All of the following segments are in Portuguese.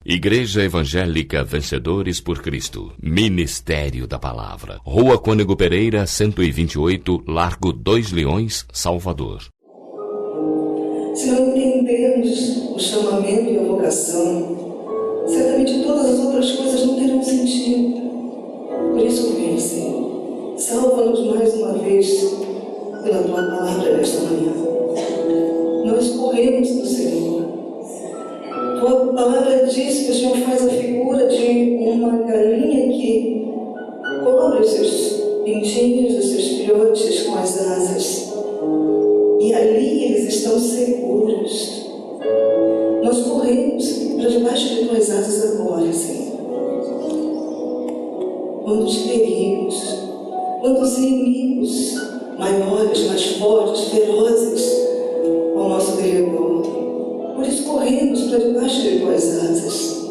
Igreja Evangélica Vencedores por Cristo, Ministério da Palavra, Rua Cônego Pereira, 128, Largo 2 Leões, Salvador. Se não entendermos o chamamento e a vocação, certamente todas as outras coisas não terão sentido. Por isso, vem, Senhor, salva-nos mais uma vez pela Tua Palavra nesta manhã. Nós corremos do Senhor. Tua Palavra diz que o Senhor faz a figura de uma galinha que cobre os seus pintinhos, os seus filhotes com as asas. E ali eles estão seguros. Nós corremos para debaixo de Tuas asas agora, Senhor. Quantos perigos, quantos inimigos maiores, mais fortes, ferozes ao nosso derredor. Por isso corremos para debaixo de Tuas asas.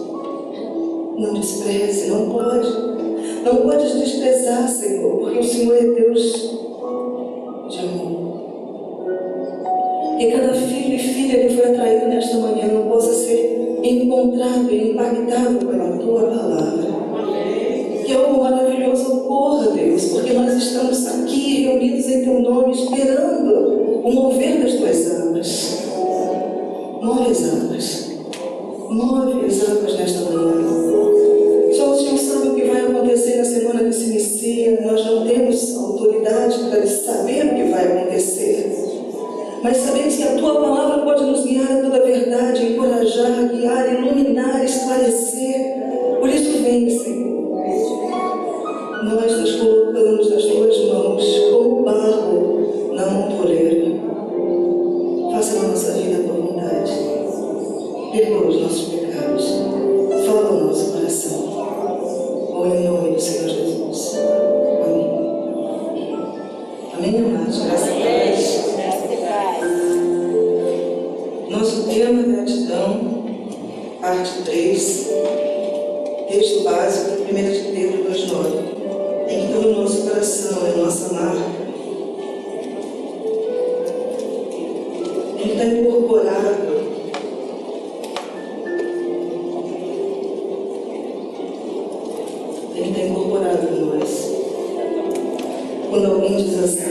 Não despreze, não podes desprezar, Senhor, porque o Senhor é Deus de amor. Que cada filho e filha que foi atraído nesta manhã possa ser encontrado e impactado pela Tua Palavra. Que algo maravilhoso ocorra, Deus, porque nós estamos aqui reunidos em Teu nome, esperando o mover das Tuas águas. Move as águas nesta manhã. Só o Senhor sabe o que vai acontecer na semana que se inicia. Nós não temos autoridade para saber o que vai acontecer. Mas sabemos que a Tua Palavra pode nos guiar a toda a verdade, encorajar, guiar, iluminar, esclarecer. Por isso vem, Senhor. Nós nos colocamos nas Tuas mãos como barro na montoeira. Faça na nossa vida a Tua vontade. Perdoa os nossos pecados. Fala o nosso coração. Ou em nome do Senhor Jesus. Amém. Amém, amados. Graças a Deus. Nosso tema é gratidão, parte 3, texto básico, 1 de Pedro 2,9. Então o nosso coração é nossa marca. Ele está incorporado. Ele está incorporado em nós. Quando alguém diz assim,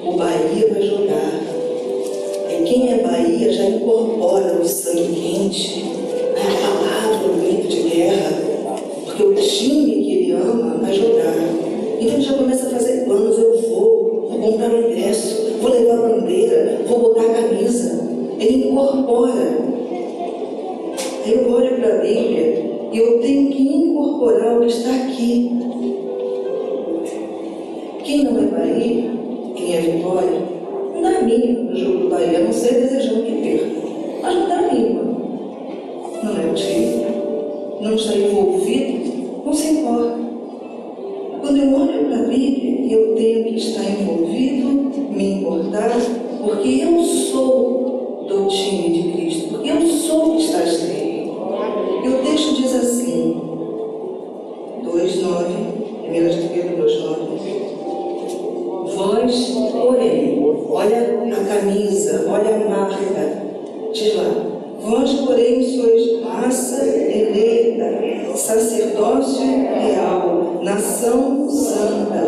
o Bahia vai jogar. Quem é Bahia já incorpora o sangue quente, a palavra, o grito de guerra, porque o time que ele ama vai jogar. Então ele já começa a fazer planos, eu vou comprar o ingresso, vou levar a bandeira, vou botar a camisa. Ele incorpora. Aí eu olho para a Bíblia e eu tenho que incorporar o que está aqui. Quem não é Bahia, quem é Vitória, não dá mínima no jogo do Bahia, a não ser desejando que perca. Mas não dá mínima. Não é o time, não está envolvido, não se importa. Quando eu olho para a Bíblia, eu tenho que estar envolvido, me importar, porque eu sou do time de Cristo, porque eu sou o que está nele. E o texto diz assim, 2,9, 1 de Pedro 2,9. Vós, porém, olha a camisa, olha a marca, diz lá, vós, porém, sois raça eleita, sacerdócio real, nação santa,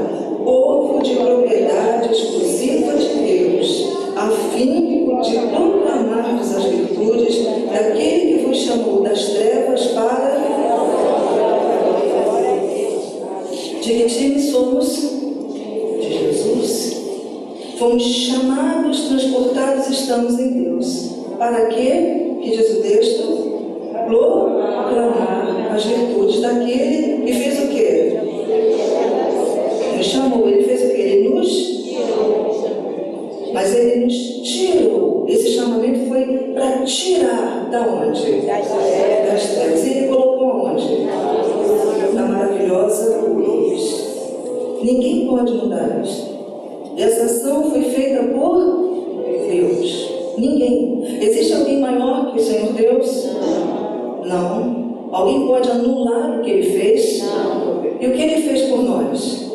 povo de propriedade exclusiva de Deus, a fim de proclamarmos as virtudes daquele que vos chamou das trevas para... De que time somos? Jesus. Fomos chamados, transportados, estamos em Deus. Para quê? Que diz o texto? Proclamar as virtudes daquele que fez o quê? Nos chamou, ele fez o quê? Ele nos... Mas ele nos tirou. Esse chamamento foi para tirar da onde? Das trevas. E ele colocou onde? Na maravilhosa luz. Ninguém pode mudar isso. E essa ação foi feita por Deus. Ninguém. Existe alguém maior que o Senhor Deus? Não. Alguém pode anular o que Ele fez? Não. E o que Ele fez por nós?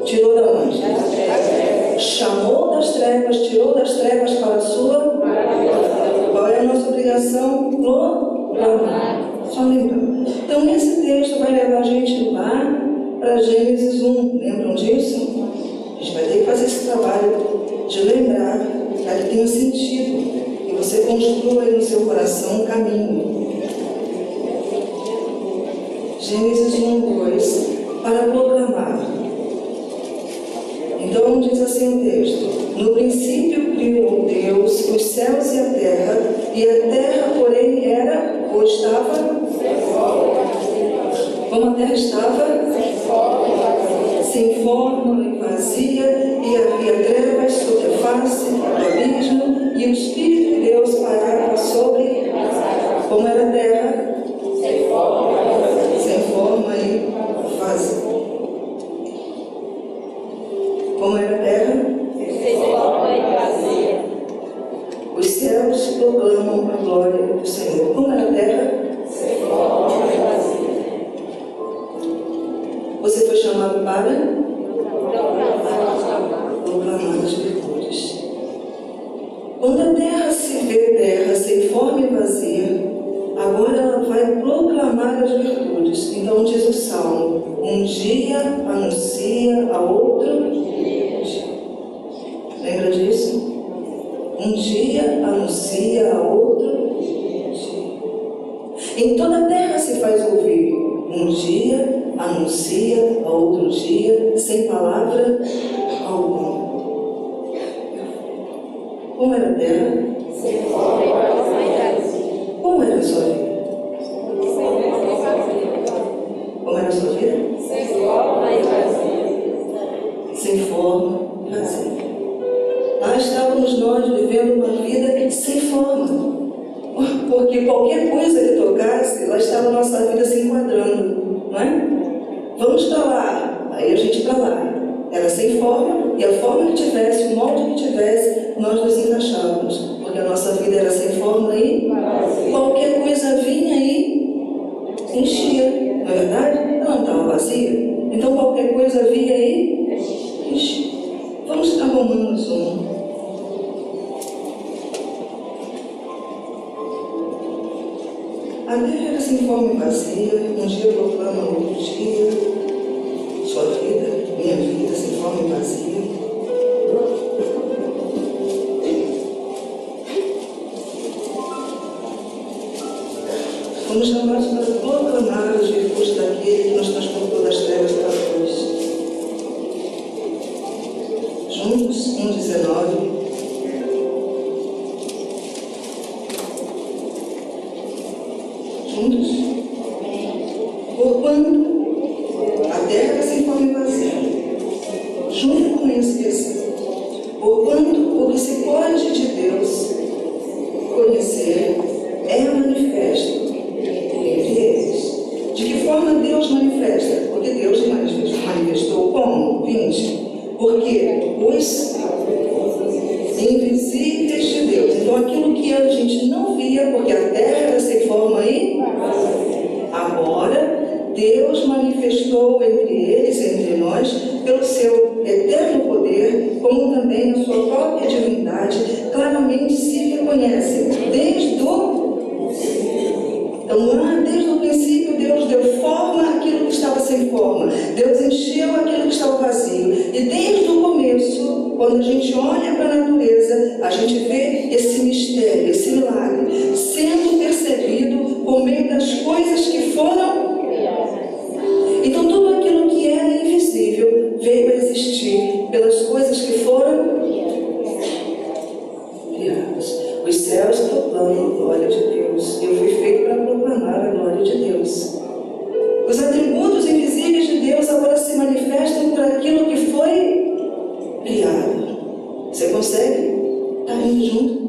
Tirou da onde? Chamou das trevas, tirou das trevas para a sua... Qual é a nossa obrigação? proclamar. Só lembrando. Então esse texto vai levar a gente lá para Gênesis 1. Lembram disso? A gente vai ter que fazer esse trabalho de lembrar para que tenha sentido e você construa aí no seu coração um caminho. Gênesis 1, 2, para proclamar. Então diz assim o texto: no princípio criou Deus os céus e a terra, porém, era ou estava? Como a terra estava? Sem forma e vazia, e havia trevas sobre a face do abismo, e o Espírito de Deus pairava sobre. Como era a terra? Sem forma e vazia. Como era a terra? Sem forma e vazia. Os céus proclamam a glória do Senhor. Como era a terra? Sem forma e vazia. Você foi chamado para proclamar as virtudes. Quando a terra se vê terra sem forma e vazia, agora ela vai proclamar as virtudes. Então diz o Salmo: um dia anuncia a outro dia. Lembra disso? Um dia anuncia a outro dia. Em toda a terra se faz ouvir. Um dia anuncia a outro dia, sem palavra alguma. Como era a terra? Sem forma e vazia. Como era a sua vida? Como era a sua vida? Sem forma e vazia. Sem forma e vazia. Lá estávamos nós vivendo uma vida sem forma. Porque qualquer coisa que tocasse, lá estava a nossa vida se enquadrando, não é? Vamos para lá, aí a gente para lá. Era sem forma, e a forma que tivesse, o molde que tivesse, nós nos encaixávamos. Porque a nossa vida era sem forma e qualquer coisa vinha e enchia. Não é verdade? Ela não estava vazia. Então qualquer coisa vinha e enchia. Vamos para Romanos 1. A terra era sem forma e vazia, um dia proclama outro dia, sua vida, minha vida, sem forma e vazia. Fomos chamados para proclamar as virtudes daquele que nos transportou das trevas para a luz. Juntos, 1,19. Juntos? Porquanto a terra era sem forma e vazia, junto com esse versículo, porquanto o que se pode de Deus conhecer é manifesto entre eles. De que forma Deus manifesta? Porque Deus manifestou como? 20. Porque os invisíveis de Deus. Então aquilo que a gente não via, porque a terra era sem forma e agora Deus manifestou entre eles, entre nós, pelo seu eterno poder, como também a sua própria divindade, claramente se reconhece desde o Então lá, desde o princípio, Deus deu forma àquilo que estava sem forma. Deus encheu aquilo que estava vazio. E desde o começo, quando a gente olha para a natureza, a gente vê esse mistério, esse milagre, sendo percebido por meio das coisas que foram. Então tudo aquilo que era invisível veio a existir pelas coisas que foram criadas. Os céus proclamam a glória de Deus. Eu fui feito para proclamar a glória de Deus. Os atributos invisíveis de Deus agora se manifestam por aquilo que foi criado. Você consegue? Está indo junto?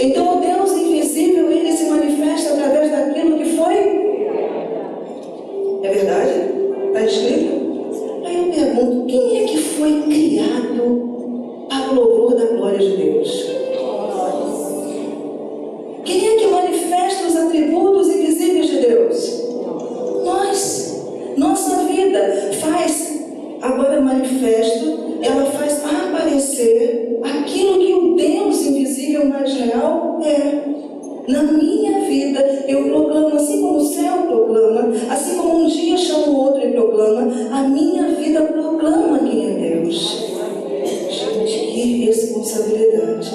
Então o Deus invisível, ele se manifesta através daquilo que foi responsabilidade.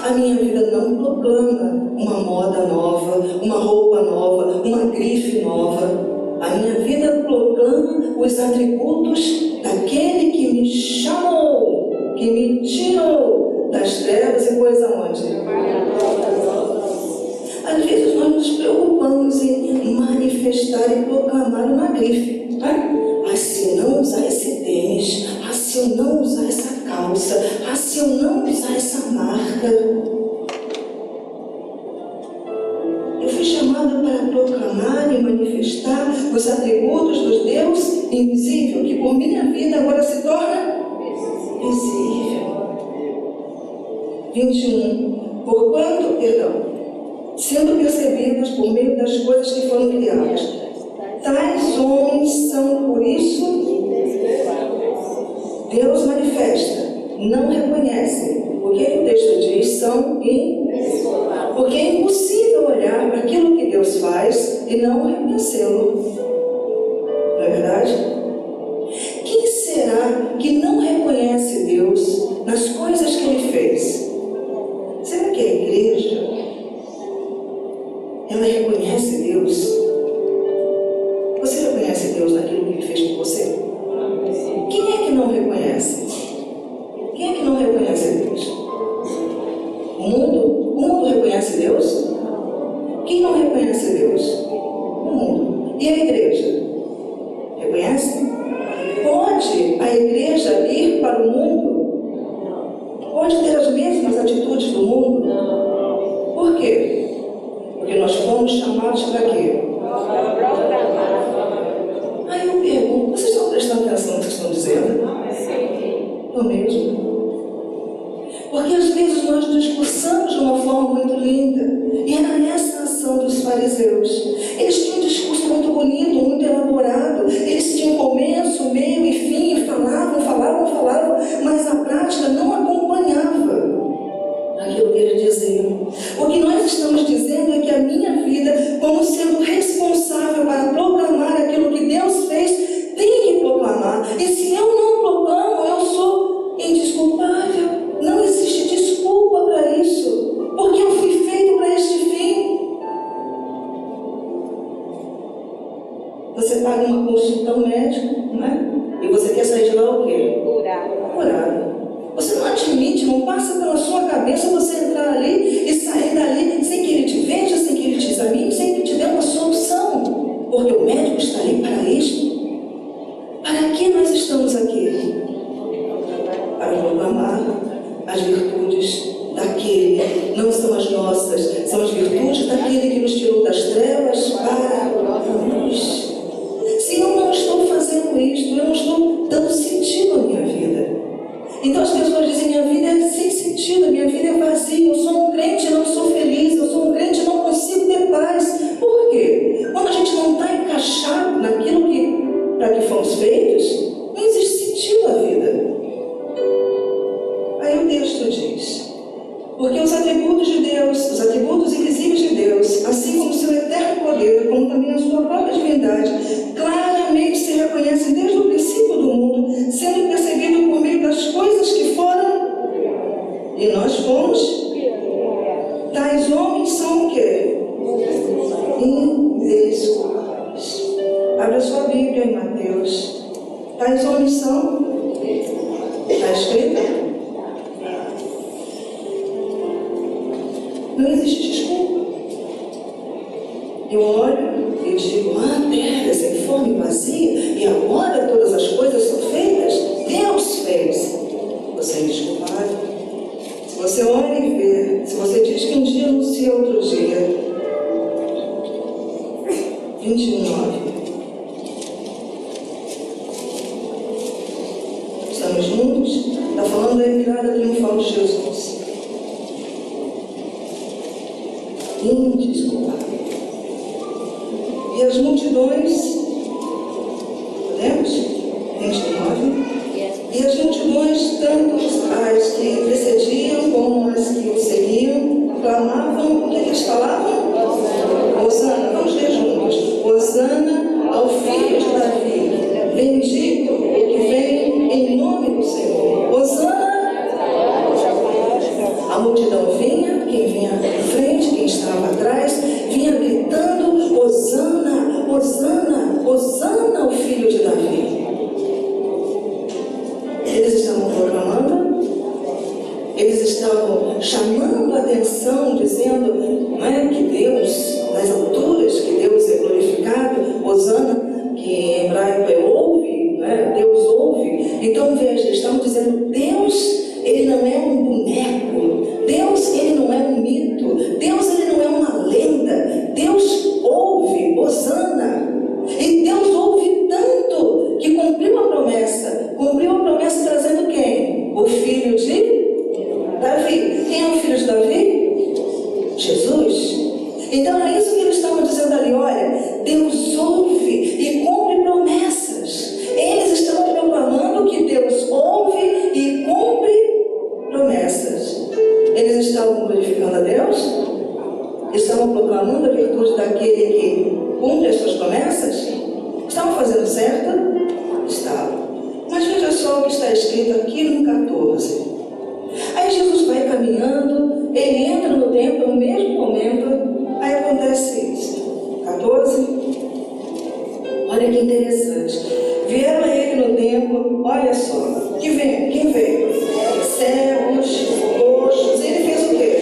A minha vida não proclama uma moda nova, uma roupa nova, uma grife nova. A minha vida proclama os atributos daquele que me chamou, que me tirou das trevas e pôs aonde? Às vezes nós nos preocupamos em manifestar e proclamar uma grife. Se eu não usar esse tênis, se eu não usar essa calça, se eu não usar essa marca. Eu fui chamada para proclamar e manifestar os atributos do Deus invisível, que por minha vida agora se torna visível. 21. Porquanto, sendo percebidas por meio das coisas que foram criadas, tais homens são, por isso, Deus manifesta, não reconhece. O que o texto diz são porque é impossível olhar para aquilo que Deus faz e não reconhecê-lo. Não é verdade? Quem será que não reconhece Deus nas coisas que Ele fez? Será que a igreja, ela reconhece Deus? Você reconhece Deus naquilo que Ele fez por você? Quem é que não reconhece? Quem é que não reconhece Deus? O mundo reconhece Deus? Quem não reconhece Deus? O mundo. E a igreja? Reconhece? Pode a igreja ir para o mundo? Pode ter as mesmas atitudes do mundo? Por quê? Porque nós fomos chamados para quê? Aí eu pergunto, vocês estão prestando atenção no que estão dizendo? Eu mesmo. Porque às vezes nós discursamos de uma forma muito linda. E era essa a ação dos fariseus. Eles tinham um discurso muito bonito, muito elaborado. Eles tinham começo, meio e fim, falavam, mas a prática não acompanhava aquilo que eles diziam. O que nós estamos dizendo é que a minha vida, como sendo responsável para proclamar aquilo que Deus fez, tem que proclamar. E se eu não proclamo, eu sou indesculpável. Não existe desculpa para isso, porque eu fui feito para este fim. Você paga uma consulta ao médico, não é? E você quer sair de lá o quê? Curado. Você não admite, não passa pela sua cabeça você entrar ali e sair dali sem que ele te veja, sem que ele te examine, sem que te dê uma solução. Porque o médico está ali para isto. Para que nós estamos aqui? Para proclamar as virtudes daquele, não são as nossas, são as virtudes daquele que nos tirou das trevas para a luz. Se eu não estou fazendo isto, eu não estou dando sentido à minha vida. Então as pessoas dizem, minha vida é sem sentido, minha vida é vazia, eu sou um crente e não sou feliz, eu sou um crente e não consigo ter paz. Por quê? Quando a gente não está encaixado naquilo para que fomos feitos, não existe sentido à vida. Aí o texto diz, porque os atributos de Deus, os atributos invisíveis de Deus, assim como o seu eterno poder, como também a sua própria divindade, claramente se reconhecem desde o princípio do mundo, sendo percebido por meio das coisas que foram, e nós fomos. Tais homens são o quê? Indesculpáveis. Abra sua Bíblia em Mateus. Tais homens são? Está escrito? Não existe desculpa. Eu olho e digo, terra sem forma e vazia, e agora todas as coisas são feitas. Deus fez. Você é indesculpável. Se você olha e vê, se você diz que um dia anuncia outro dia. 21:9. Estamos juntos? Está falando da entrada triunfal de Jesus. Indesculpável. E as multidões, podemos? 29. E as multidões, tanto as que precediam como as que o seguiam, clamavam, o que eles falavam? Hosana, vamos ler juntos. Hosana ao filho de Davi, bendito o que vem em nome do Senhor. Hosana estavam chamando a atenção, dizendo, não é, que Deus, nas alturas, que Deus é glorificado, Hosana, que em hebraico é ouve, né? Deus ouve. Então veja, eles estavam dizendo, Deus, ele não é um boneco, Deus, ele não é um mito, Deus, ele não é uma lenda, Deus ouve, Hosana. E Deus ouve tanto que cumpriu a promessa trazendo quem? O filho de Davi. Quem é o filho de Davi? Jesus. Então é isso que eles estavam dizendo ali, olha, Deus ouve e cumpre promessas. Eles estavam proclamando que Deus ouve e cumpre promessas. Eles estavam glorificando a Deus? Estavam proclamando a virtude daquele que cumpre as suas promessas? Estavam fazendo certo? Estavam. Mas veja só o que está escrito aqui no 14. Aí Jesus vai caminhando, ele entra no templo no mesmo momento, aí acontece isso. 14. Olha que interessante. Vieram a ele no templo, olha só. Quem veio? Cegos, coxos, ele fez o quê?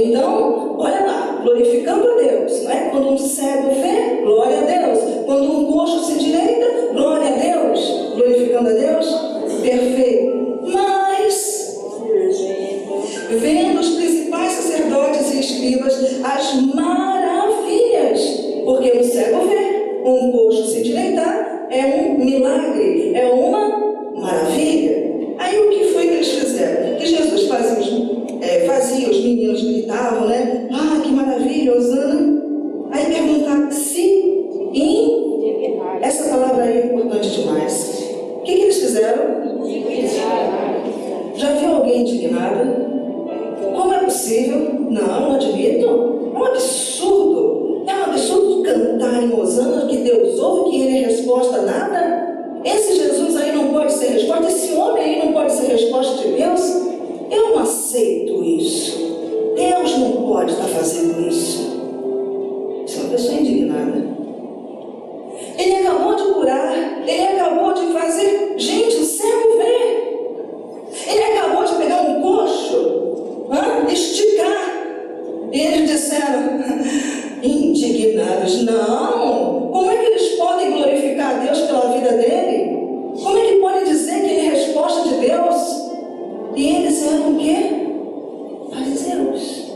Então, olha lá, glorificando a Deus, não é? Quando um cego vê, glória a Deus. Quando um coxo se endireita, glória a Deus. Glorificando a Deus, perfeito. Mas, vendo os principais sacerdotes e escribas as maravilhas, porque um cego vê, um coxo se endireitar, é um milagre, é uma maravilha. Aí o que foi que eles fizeram? Que Jesus fazia, os meninos gritavam, né? Ah, que maravilha, Hosana. Aí perguntaram se essa palavra aí é importante demais. O que eles fizeram? Já viu alguém indignado? Como é possível? Não admito. É um absurdo. É um absurdo cantar em Hosana que Deus ouve, que ele é resposta a nada. Esse Jesus aí não pode ser resposta. Esse homem aí não pode ser resposta de Deus. Eu não aceito isso. Deus não pode estar fazendo isso. Isso é uma pessoa indignada. Ele acabou de curar, ele acabou de fazer. Gente, o cego vê. Ele acabou de pegar um coxo, esticar. E eles disseram, indignados, não. Como é que eles podem glorificar a Deus pela vida dele? Como é que podem dizer que ele é resposta de Deus? E eles eram o quê? Fariseus.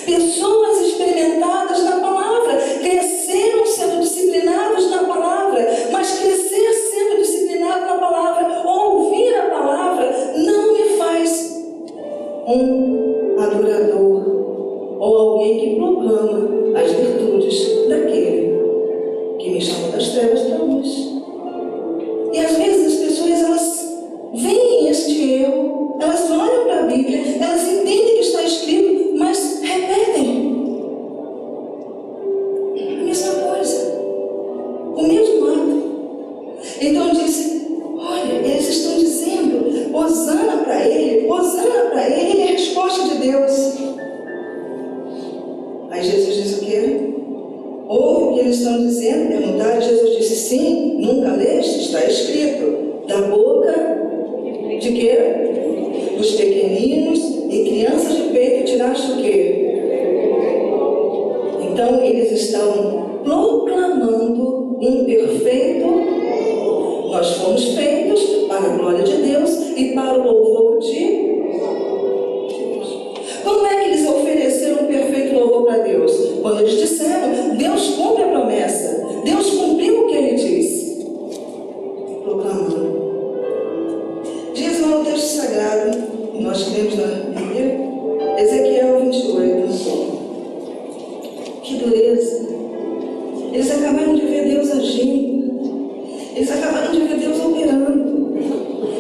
Pessoas experimentadas na palavra, cresceram sendo disciplinados na palavra, mas crescer sendo disciplinado na palavra, ouvir a palavra, não me faz um adorador ou alguém que proclama as virtudes daquele que me chamou das trevas para a luz. E às vezes as pessoas, elas veem este erro, elas olham para a Bíblia, elas entendem que está escrito, mas repetem a mesma coisa, o mesmo ato. Então disse, olha, eles estão dizendo, Hosana para ele, ele é a resposta de Deus. Aí Jesus diz o quê? Ouve o que eles estão dizendo, perguntaram, Jesus disse, sim, nunca leste, está escrito, da boca de quê? Dos pequeninos e crianças de peito tiraste o quê? Então eles estão proclamando um perfeito. Nós fomos feitos para a glória de Deus e para o louvor de Deus. Como é que eles ofereceram um perfeito louvor para Deus? Quando eles disseram, Deus cumpre a promessa, Deus cumpriu o que ele disse. Proclamando. Diz lá o texto sagrado, nós lemos na Bíblia, Ezequiel 28. Que dureza. Eles acabaram de ver Deus agindo. Eles acabaram de ver Deus operando.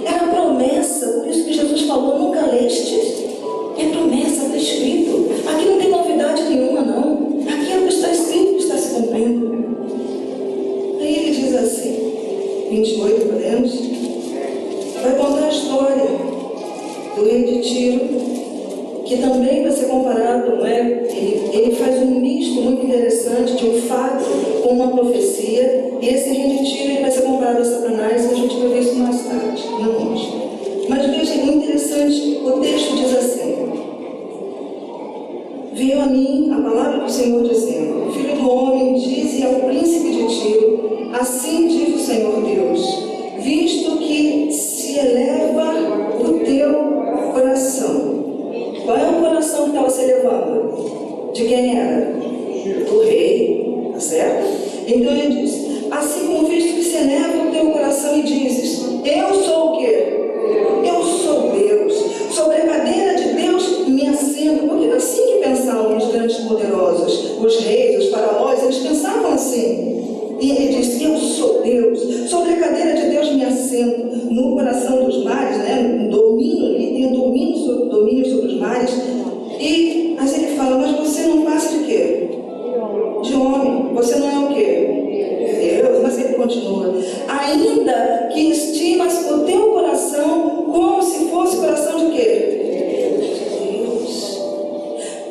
Era promessa, por isso que Jesus falou, nunca leste. É promessa, está escrito. Aqui não tem novidade nenhuma, não. Aqui é o que está escrito, que está se cumprindo. Aí ele diz assim, 28, podemos? Vai contar a história do rei de Tiro, que também vai ser comparado, não é? Ele faz um misto muito interessante de um fato com uma profecia, e esse rei de Tiro ele vai ser comparado a Satanás, e a gente vai ver isso mais tarde, não hoje. Mas veja, é muito interessante, o texto diz assim, assim diz o Senhor Deus, visto que se eleva o teu coração. Qual é o coração que estava se elevando? De quem era? Do rei, tá certo? Então ele diz, assim como visto que se eleva o teu coração e dizes, eu sou o quê? Eu sou Deus, sobre a cadeira de Deus me assento. Porque é assim que pensavam os grandes poderosos, os reis, os faraós, eles pensavam assim. E ele diz, eu sou Deus, sobre a cadeira de Deus me assento, no coração dos mares, né? Um domínio, ele tem domínio sobre os mares. Mas ele fala, mas você não passa de quê? De homem. Você não é o quê? Deus. Mas ele continua, ainda que estimas o teu coração como se fosse coração de quê? Deus.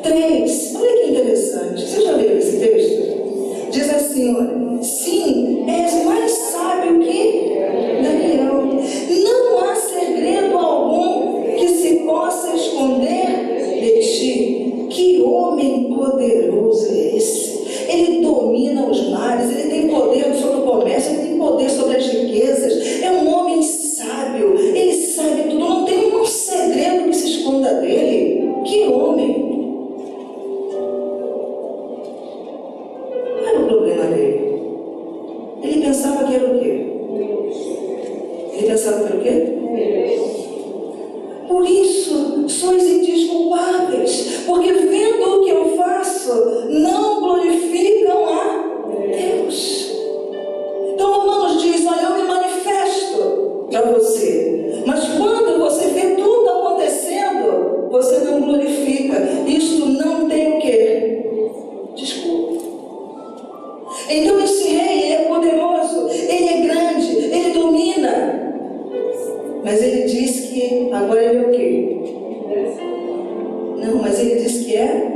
3. Olha que interessante. Você já leu esse texto? Diz assim, olha, sim, és mais sábio que Daniel. Não há segredo algum que se possa esconder de ti. Que homem poderoso é esse? Ele domina os mares, ele tem poder sobre o comércio, ele tem poder sobre as riquezas. É um homem sábio, ele sabe tudo, não tem um segredo que se esconda dele. Que homem! Qual era o problema dele? Ele pensava que era o quê? Ele pensava que era o quê? Por isso, sois indesculpáveis, porque vendo o que eu faço, não glorificam a Deus. Então, Romanos diz, olha, eu me manifesto para você, mas quando você vê tudo acontecendo, você não glorifica. Isto não tem o quê? Desculpa. Então, esse rei, ele é poderoso, ele é grande, ele domina. Mas ele diz que agora ele é o quê? Não, mas ele diz que é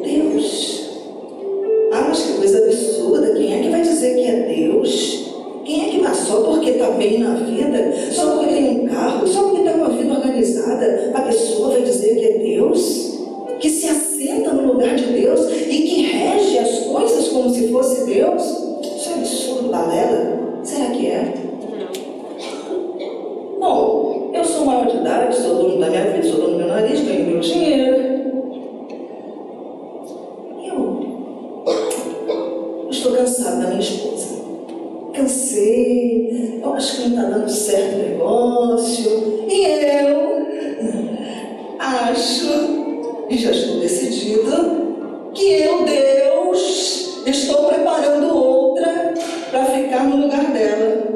Deus. Ah, mas que coisa absurda. Quem é que vai dizer que é Deus? Quem é que vai só porque está bem na vida, só porque tem um carro, só porque está com a vida organizada, a pessoa vai dizer que é Deus? Que se assenta no lugar de Deus e que rege as coisas como se fosse Deus? Isso é absurdo, balela. Será que é? Bom, eu sou maior de idade, sou dono da minha vida, sou dono do meu nariz, ganho meu dinheiro. Eu estou cansada da minha esposa. Cansei, eu acho que não está dando certo o negócio. E eu acho, e já estou decidido, que eu, Deus, estou preparando outra para ficar no lugar dela.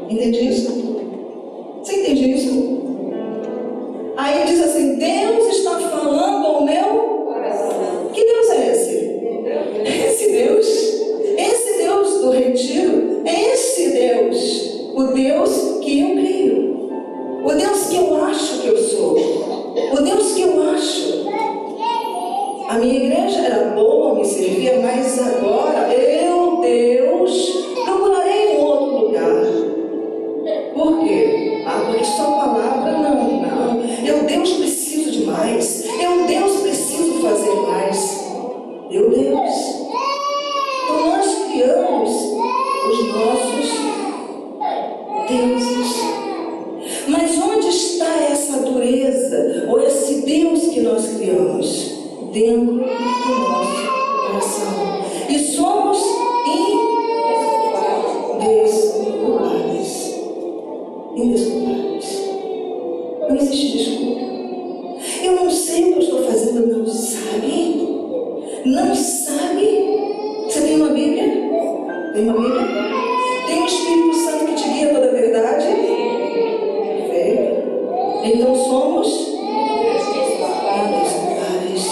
Entende isso? Você entende isso? Aí diz assim, Deus está falando ao meu coração. Que Deus é esse? Esse Deus do retiro, é esse Deus, o Deus que eu creio, o Deus que eu acho que eu sou, o Deus que eu acho. A minha igreja era boa, me servia, mas agora eu, Deus, procurarei um outro lugar. Por quê? Porque só palavra não. Eu, Deus, preciso de mais. Eu, Deus, preciso fazer mais. Eu, Deus. Então nós criamos os nossos deuses. Mas onde está essa dureza, ou esse Deus que nós criamos? Dentro do nosso coração. E somos indesculpáveis. Não existe desculpa. Eu não sei o que eu estou fazendo, não sabe? Não sabe? Você tem uma Bíblia? Tem uma Bíblia? Tem um Espírito Santo que te guia toda a verdade? Perfeito. Então somos indesculpáveis.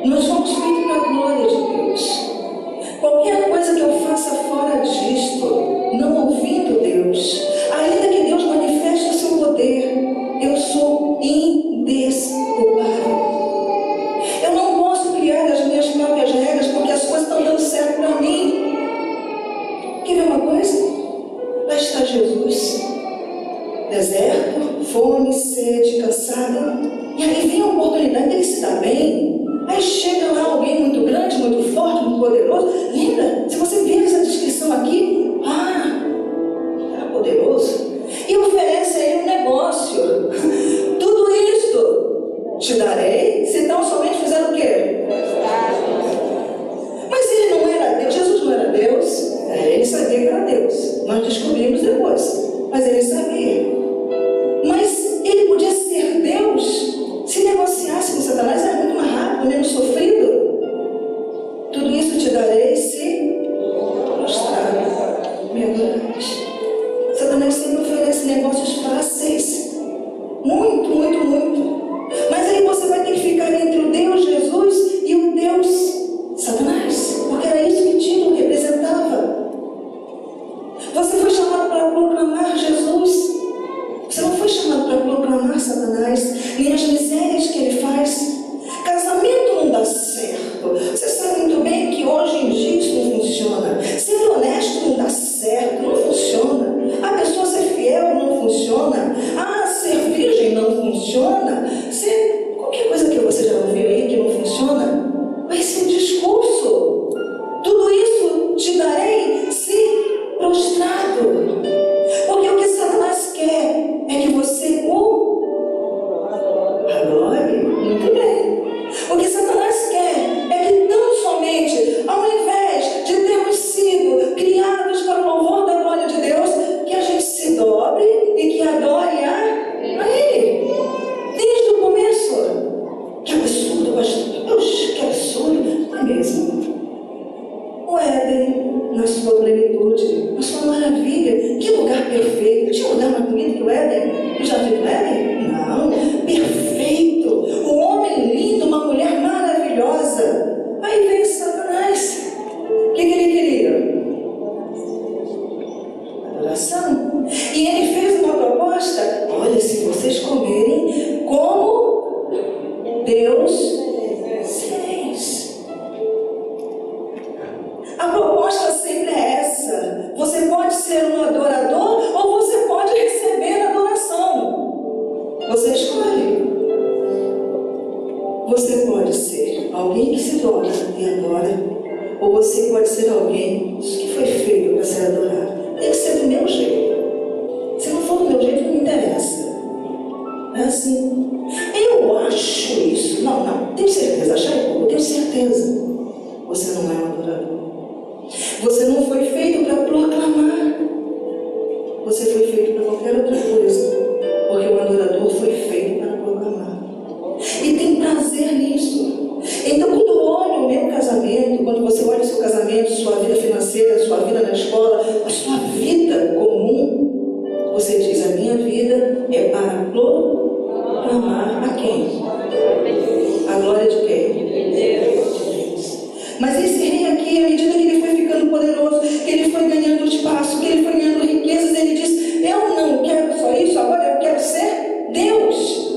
Nós somos feitos para a glória de Deus. Qualquer coisa que eu faça fora disto, não ouvindo Deus, ainda que Deus manifeste o seu poder, eu sou indesculpável. Eu não posso criar as minhas próprias regras porque as coisas estão dando certo para mim. Quer ver uma coisa? Lá está Jesus, deserto, fome, sede, cansado, e aí vem a oportunidade dele se dar bem. Aí chega lá alguém muito grande, muito forte, muito poderoso. Lembra Aí veio Satanás. O que ele queria? Adoração. E ele fez uma proposta: olha, se vocês comerem como Deus fez. A proposta sempre é essa: você pode ser um adorador ou você pode receber adoração. Você escolhe. Você pode ser alguém que se dobra e adora, ou você pode ser alguém que foi feito para ser adorado. Tem que ser do meu jeito. Se não for do meu jeito, não me interessa. É assim. Eu acho isso. Não. Tenho certeza. Achar é pouco. Eu tenho certeza. Você não é um adorador. Você não foi feito para proclamar. Você foi feito para qualquer outra coisa. Porque o adorador foi feito para proclamar. E tem prazer nisso. Então, quando eu olho o meu casamento, quando você olha o seu casamento, sua vida financeira, sua vida na escola, a sua vida comum, você diz: a minha vida é para proclamar a quem? A glória de quem? De Deus. Mas esse rei aqui, à medida que ele foi ficando poderoso, que ele foi ganhando espaço, que ele foi ganhando riquezas, ele diz: eu não quero só isso, agora eu quero ser Deus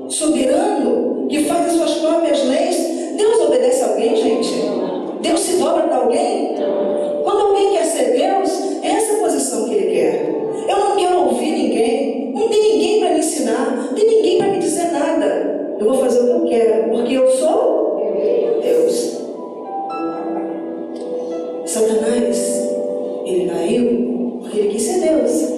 soberano, que faz as suas próprias leis. Deus obedece a alguém, gente? Deus se dobra para alguém? Quando alguém quer ser Deus, é essa a posição que ele quer. Eu não quero ouvir ninguém, não tem ninguém para me ensinar, não tem ninguém para me dizer nada. Eu vou fazer o que eu quero, porque eu sou Deus. Satanás, ele caiu porque ele quis ser Deus.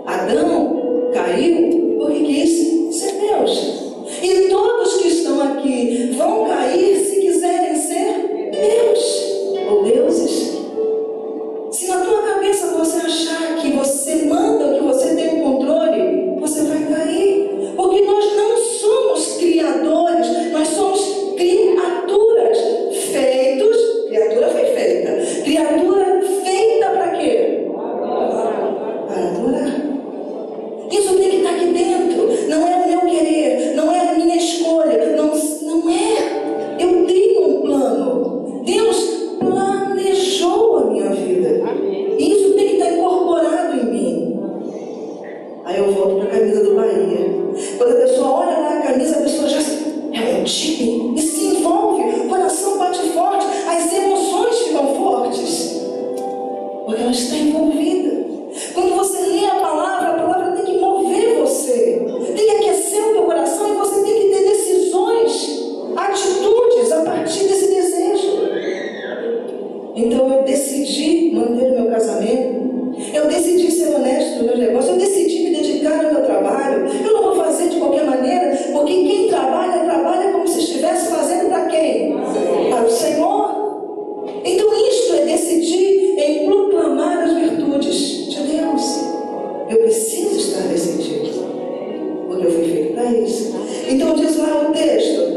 Adão caiu porque quis ser Deus. E todos que estão aqui vão cair se quiserem ser Deus ou deuses. Se na tua cabeça você achar que você manda, que você tem o controle, você vai cair. Porque nós não somos criadores, nós somos criaturas feitos. Criatura foi feita. Criatura feita para quê? Para adorar. Isso tem que estar aqui dentro. Não é o meu querer, não é a minha escolha, não é. Eu tenho um plano. Deus planejou a minha vida. E isso tem que estar incorporado em mim. Aí eu volto para a camisa do Bahia. Quando a pessoa olha lá a camisa, a pessoa já é um time e se envolve, o coração bate forte, as emoções ficam fortes, porque ela está envolvida. Quando você lê a palavra tem que mover você, tem que aquecer o teu coração e você tem que ter decisões, atitudes a partir desse desejo. Então eu decidi manter o meu casamento, eu decidi ser honesto no meu negócio, eu decidi me dedicar ao meu trabalho. Eu não vou fazer de qualquer maneira, porque quem trabalha como se estivesse fazendo para quem? Para o Senhor. Então isto é decidir em proclamar as virtudes de Deus. Eu preciso estar decidido, porque eu fui feito para isso. Então diz lá o texto.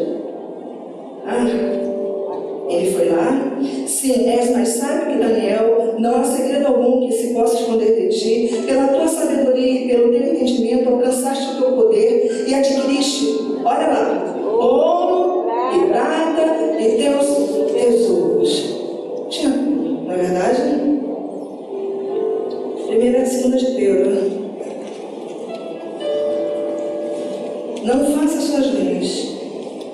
Ele foi lá. Sim, és mais sábio que Daniel. Não há segredo algum que se possa esconder de ti. Pela tua sabedoria e pelo teu entendimento alcançaste o teu poder e adquiriste, olha lá, ouro e prata e teus tesouros. Não é verdade? 1 e 2 de Pedro. Não faça suas leis,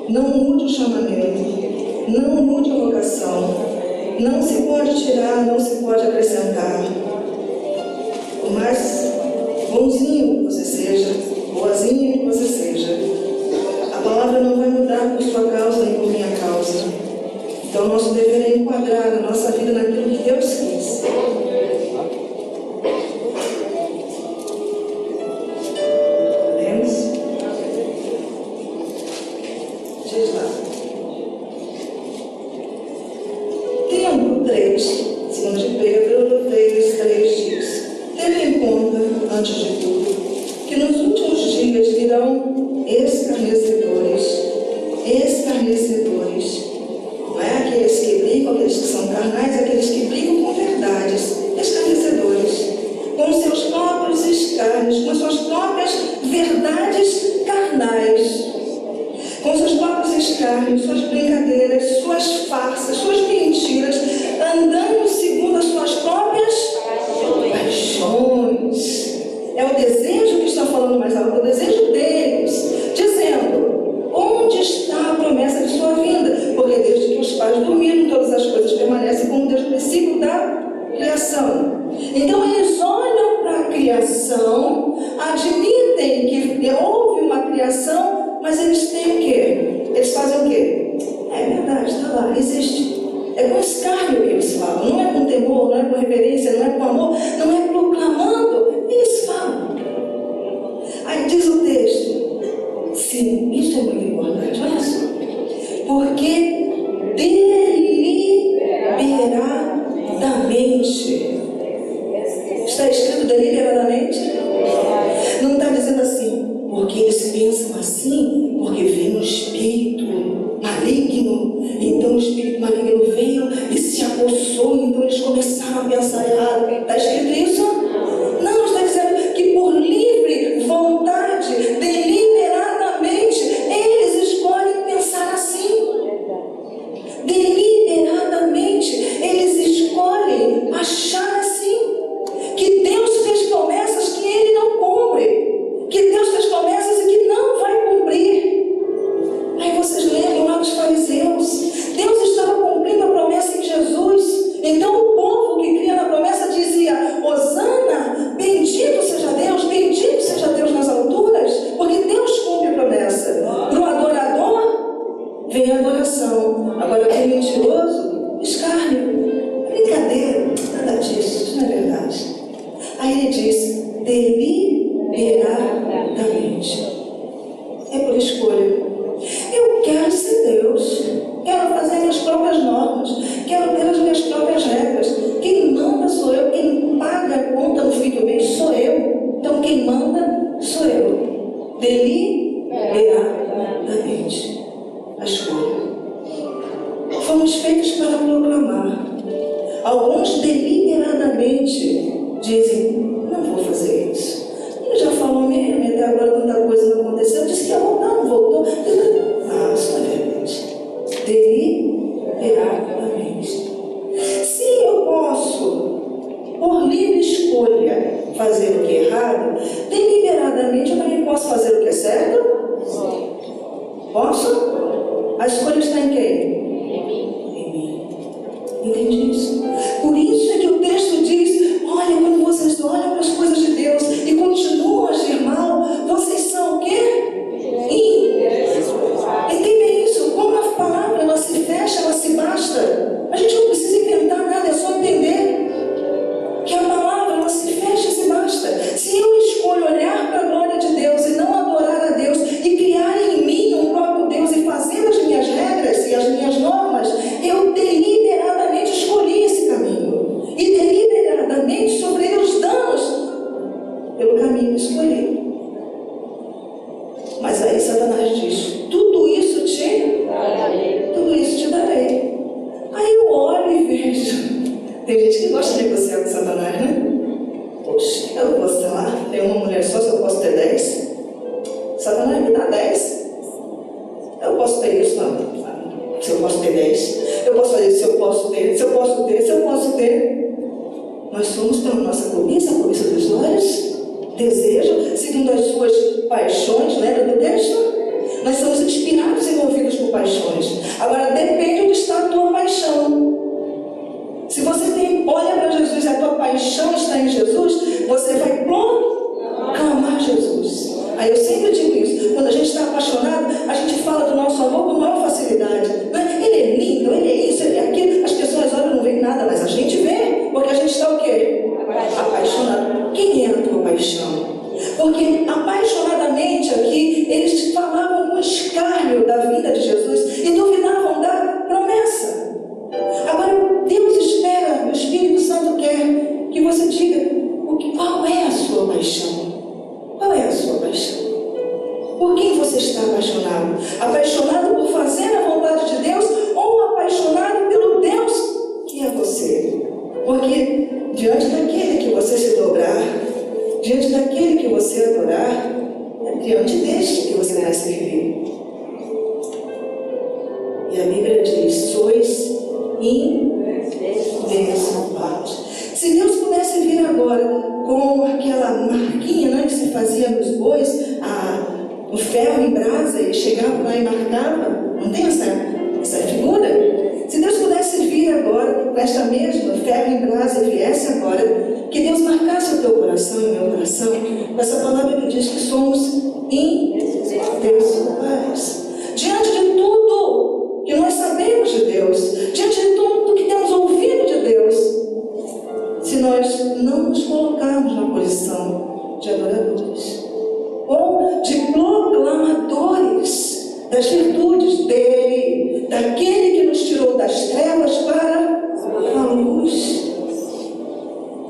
não mude o chamamento, não mude a vocação, não se pode tirar, não se pode acrescentar. Por mais bonzinho que você seja, boazinho que você seja, a palavra não vai mudar por sua causa nem por minha causa. Então nosso dever é enquadrar a nossa vida naquilo que Deus quis. Diz lá. Tempo 3, 2 de Pedro 3 diz: tendo em conta, antes de tudo, que nos últimos dias virão escarnecedores. Não é aqueles que brigam, aqueles que são carnais, aqueles que brigam com verdades. Escarnecedores, com seus próprios escárnios, com suas próprias verdades carnais, com seus próprios escárnios. escárnios, suas brincadeiras, suas farsas, suas mentiras, andando segundo as suas próprias paixões. É o desejo que está falando mais alto, é o desejo deles, dizendo: onde está a promessa de sua vinda? Porque desde que os pais dormiram, todas as coisas permanecem como desde o princípio da criação. Então eles olham para a criação, admitem que houve uma criação, mas eles têm o quê? Eles fazem o quê? É verdade, está lá, existe. É com escárnio que eles falam, não é com temor, não é com reverência, não é com amor, não é proclamando, eles falam. Aí diz o texto, sim, isso é muito importante, olha só, porque deliberadamente, está escrito deliberadamente? Não está dizendo assim, porque eles pensam assim, porque vem um espírito maligno, então o espírito maligno veio e se apossou, então eles começaram a pensar errado. Está escrito isso? Não, está dizendo que por livre vontade, deliberadamente, eles escolhem pensar assim. Deliberadamente, eles escolhem achar assim, que Deus fez promessas que Ele não cumpre, que Deus fez promessas e que não vai cumprir. Aí vocês lembram lá dos fariseus, Deus estava cumprindo a promessa em Jesus. Então o povo que cria na promessa dizia: Hosana, bendito seja Deus nas alturas, porque Deus cumpre a promessa. Para o adorador vem a adoração. Agora para o mentiroso, escárnio, brincadeira, nada disso, isso não é verdade. Aí ele diz: deliberadamente. É por escolha. Eu quero ser Deus, quero fazer minhas próprias normas, quero ter as minhas próprias regras. Quem manda sou eu, quem paga a conta no fim do mês sou eu. Então quem manda sou eu. Deliberadamente. A escolha. Fomos feitos para proclamar. Alguns deliberadamente dizem: não vou fazer isso. Ele já falou mesmo, até agora tanta coisa não aconteceu. Disse que ia voltar, não voltou. Ah, isso não é verdade. Deliberadamente. Se eu posso, por livre escolha, fazer o que é errado, deliberadamente eu também posso fazer o que é certo? Posso? A escolha está em quem? Em mim. Entende isso? Por isso é que o texto diz: olha, quando vocês olham para as coisas de Deus e continuam a agir mal, vocês são o quê? Entendem isso? Como a palavra, ela se fecha, ela se basta. A gente não precisa inventar nada, é só entender que a palavra, ela se fecha e se basta. Se eu escolho olhar para a glória de Deus e não adorar a Deus e criar em mim um próprio Deus e fazer as minhas regras e as minhas normas, eu deliberadamente escolhi esse caminho e deliberadamente sofri os danos pelo caminho que escolhi. Mas aí Satanás diz: tudo isso te darei. Aí eu olho e vejo. Tem gente que gosta de negociar com Satanás, né? Poxa, eu não posso ter lá, tem uma mulher só, se eu posso ter 10? Satanás me dá 10? Eu posso ter isso, não. Se eu posso ter 10, eu posso fazer isso, se eu posso ter, se eu posso ter, se eu posso ter. Nós somos pela nossa cobiça, a cobiça dos olhos, desejo, segundo as suas paixões, lembra do texto? Nós somos inspirados e movidos por paixões. Agora, depende onde está a tua paixão. Se você olha para Jesus e a tua paixão está em Jesus, você vai proclamar Jesus. Aí eu sempre digo isso: quando a gente está apaixonado, a gente fala do nosso amor com maior facilidade. Ele é lindo, ele é isso, ele é aquilo. As pessoas olham e não veem nada, mas a gente vê, porque a gente está o quê? Apaixonado. Quem é a tua paixão? Porque apaixonadamente aqui, eles falavam com escárnio da vida de Jesus e duvidavam da promessa. Agora, Deus espera, o Espírito Santo quer que você diga qual é a sua paixão. Qual é a sua paixão? Por quem você está apaixonado? Apaixonado por fazer a vontade de Deus ou apaixonado pelo Deus que é você? Porque diante daquele que você se dobrar, diante daquele que você adorar, é diante deste que você vai servir. indesculpáveis. Se Deus pudesse vir agora com aquela marquinha, né, que se fazia nos bois, o ferro em brasa, ele chegava lá e marcava, não tem essa figura? Se Deus pudesse vir agora com esta mesma ferro em brasa e viesse agora, que Deus marcasse o teu coração e o meu coração, com essa palavra que diz que somos indesculpáveis. Diante de tudo que nós sabemos de Deus, diante de tudo que temos ouvido de Deus, se nós não nos colocarmos na posição de adoradores ou de proclamadores das virtudes dele, daquele que nos tirou das trevas para a luz,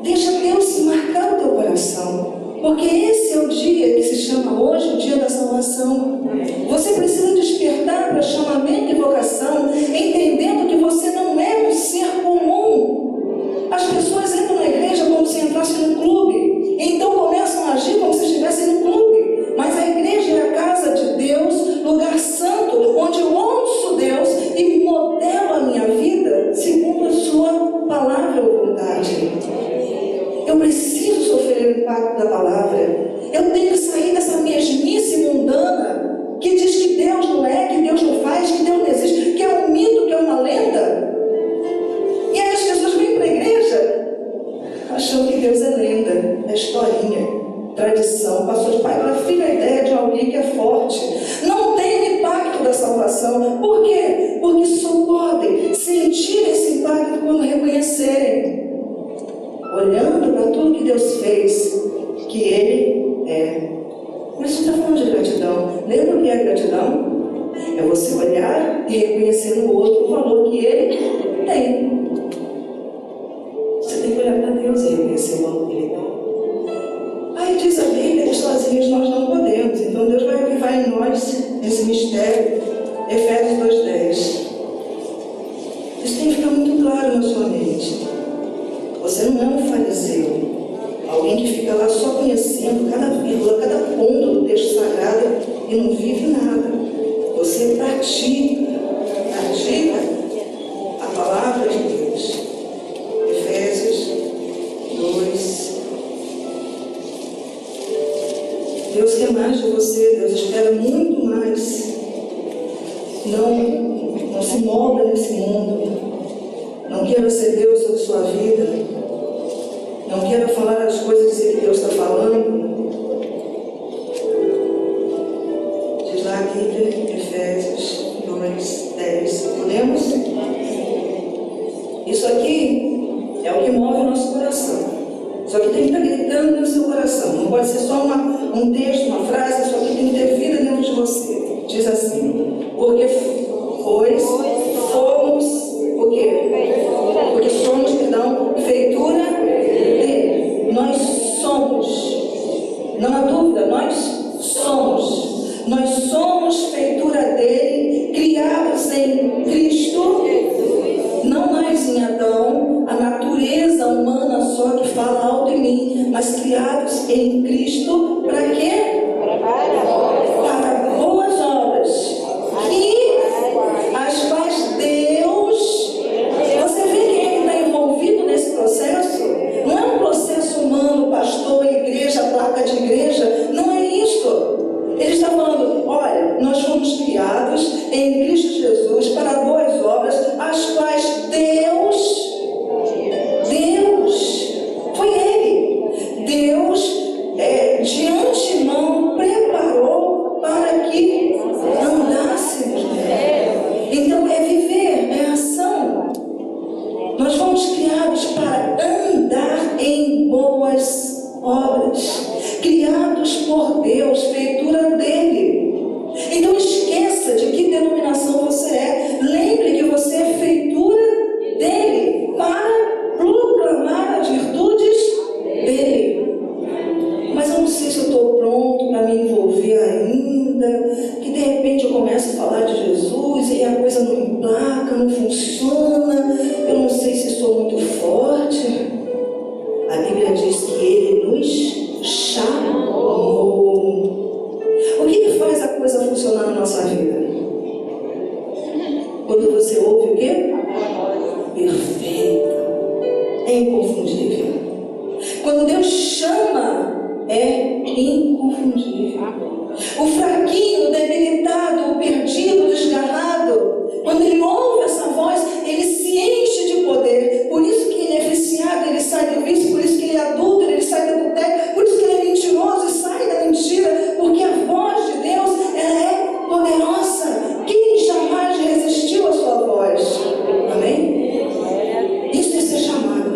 deixa Deus marcar o teu coração, porque esse é o dia que se chama hoje o dia da salvação. Você precisa despertar para chamamento e vocação, entendendo que você não é um ser comum. As pessoas entram na igreja como se entrassem num clube, então começam a agir como se estivessem num clube. Mas a igreja é a casa de Deus, lugar santo, onde eu ouço Deus e modelo a minha vida segundo a sua palavra ou vontade. Eu preciso sofrer o impacto da palavra. Eu tenho que sair dessa mesmice mundana que diz que Deus não é, que Deus não faz, que Deus não existe, que é um mito, que é uma lenda. E aí as pessoas vêm para a igreja achando que Deus é lenda, é historinha, tradição. Passou de pai para filho a ideia de alguém que é forte. Não tem o impacto da salvação. Por quê? Porque só podem sentir esse impacto quando reconhecerem, olhando para tudo que Deus fez, que Ele é. Por isso está falando de gratidão. Lembra o que é gratidão? É você olhar e reconhecer no outro o valor que Ele tem. Você tem que olhar para Deus e reconhecer o valor que Ele tem. Aí diz a Bíblia que sozinhos nós não podemos. Então Deus vai avivar em nós esse mistério. Efésios 2:10. Isso tem que ficar muito claro na sua mente. Você não é um fariseu, alguém que fica lá só conhecendo cada vírgula, cada ponto do texto sagrado e não vive nada. Você pratica a palavra de Deus. Efésios 2. Deus quer mais de você, Deus espera muito mais. Não se molda nesse mundo. Não queira ser Deus sobre sua vida. Não queira falar as coisas que Deus está falando. Diz lá aqui, Efésios 2:10. Podemos? Isso aqui é o que move o nosso coração. Isso aqui tem que estar gritando no seu coração. Não pode ser só um texto, uma frase. Isso aqui tem que ter vida dentro de você. Diz assim: porque fomos. O quê? Porque somos, feitura dele. Nós somos. Não há dúvida, nós somos. Nós somos feitura dele, criados em Cristo, não mais em Adão, a natureza humana só que fala alto em mim, mas criados em Cristo, para quê? Para boas obras. E as quais Deus, você vê quem é que está envolvido nesse processo? Não é um processo humano, pastor, igreja, placa de igreja, não é isto. Ele está falando, olha, nós fomos criados em Cristo Jesus para boas obras, as quais Deus, foi Ele. Deus, de antemão, preparou para que andássemos nela. Então, é viver, é ação. Nós fomos criados para andar em boas obras, criados por Deus, feitura dele. Então esqueça de que denominação você é. Lembre que você é feitura dele, para proclamar as virtudes dele. Mas eu não sei se eu estou pronto para me envolver ainda, que de repente eu começo a falar de Jesus e a coisa não emplaca, não funciona. Eu não sei se sou muito forte. A Bíblia diz que Ele nos chamou. O que faz a coisa funcionar na nossa vida? Quando você ouve o quê? é inconfundível. Quando Deus chama, é inconfundível. O fraquinho, o debilitado, o perdido, o desgarrado, quando ele ouve essa voz, ele se enche de poder. Por isso que ele é viciado, ele sai do vício. Por isso que ele é adúltero, ele sai do adultério. Por isso que ele é mentiroso e sai da mentira. Porque a voz de Deus, ela é poderosa. Quem jamais resistiu à sua voz? Amém? Isso é ser chamado.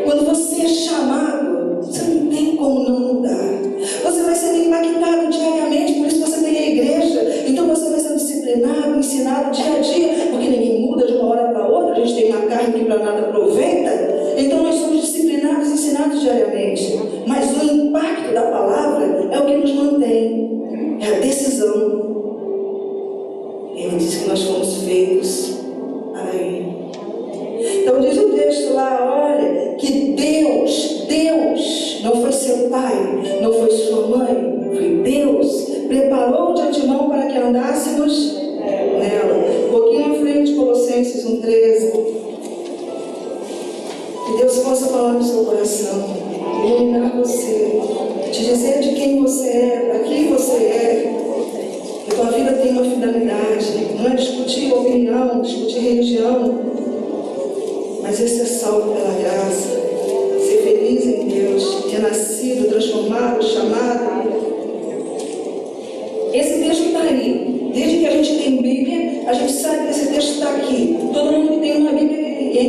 Quando você é chamado, você não tem como não mudar. Você vai sendo impactado diariamente, por isso você tem a igreja. Então você vai sendo disciplinado, ensinado dia a dia, porque ninguém muda de uma hora para outra. A gente tem uma carne que para nada aproveita. Então nós somos disciplinados, ensinados diariamente. Mas o impacto da palavra é o que nos mantém. É a decisão. Ele diz que nós fomos feitos para Ele. Então diz o texto lá, olha, que Deus, não foi seu pai, não foi sua mãe, foi Deus, preparou de antemão para que andássemos nela. Um pouquinho à frente, Colossenses 1,13. Que Deus possa falar no seu coração, iluminar você, te dizer de quem você é, para quem você é. Que tua vida tem uma finalidade, não é discutir opinião, discutir religião, mas esse é salvo pela graça, ser feliz em Deus, renascido, transformado, chamado. Esse texto está aí. Desde que a gente tem Bíblia, a gente sabe que esse texto está aqui. Todo mundo que tem uma Bíblia, é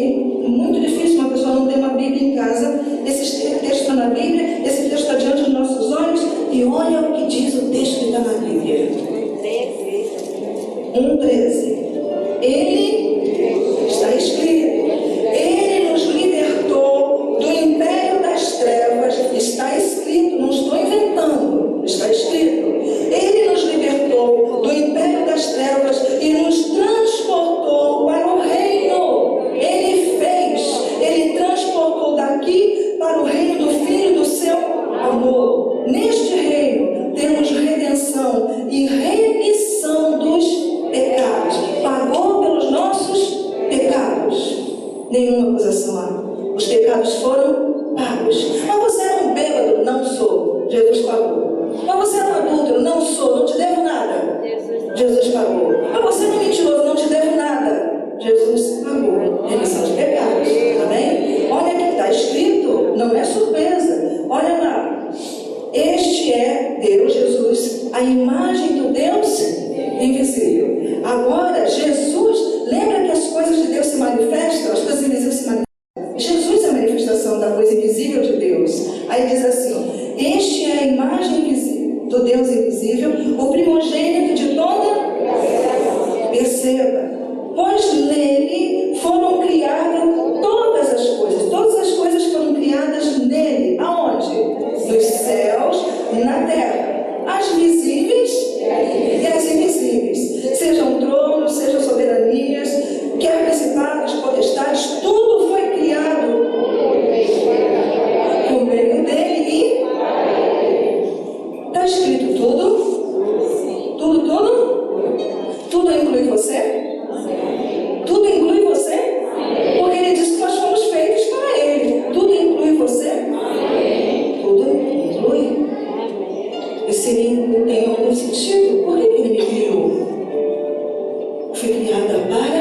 muito difícil uma pessoa não ter uma Bíblia em casa. Esse texto está na Bíblia, esse texto está diante dos nossos olhos, e olha o que diz o texto que está na Bíblia. 1,13. Ele está escrito. Ele nos libertou do império das trevas. Está escrito, não estou inventando. Está escrito. Ele nos libertou do império das trevas e nos transportou para o reino. Ele transportou daqui para o reino do Filho do seu amor. Neste reino temos redenção e remissão dos pecados. Pagou pelos nossos pecados. Nenhuma acusação há. Os pecados foram pagos. Mas você era um bêbado? Não sou. Jesus pagou. Mas você era um adúltero? Não sou. Não te devo nada. Jesus pagou. Mas você é um mentiroso? Não te devo nada. Jesus pagou. Remissão de pecados. Amém? Olha aqui, está escrito. Não é surpresa. Olha lá. Este é Deus, Jesus, a imagem do Deus invisível. Agora, Jesus, lembra que as coisas de Deus se manifestam, as coisas invisíveis se manifestam. Jesus é a manifestação da coisa invisível de Deus. Aí diz assim, este é a imagem do Deus invisível, o primogênito de toda. Perceba, pois nele foram criadas todas as coisas foram criadas nele. Aonde? Nos céus, na terra, as visíveis e as invisíveis, sejam tronos, sejam soberanias, quer principados, potestades, tudo foi criado por meio dele e está escrito tudo? Tudo inclui você? Tudo inclui você? Porque ele disse que nós fomos feitos para ele. Tudo inclui você? Tudo inclui. E se ele tem algum sentido, por que ele me criou? Fui criada para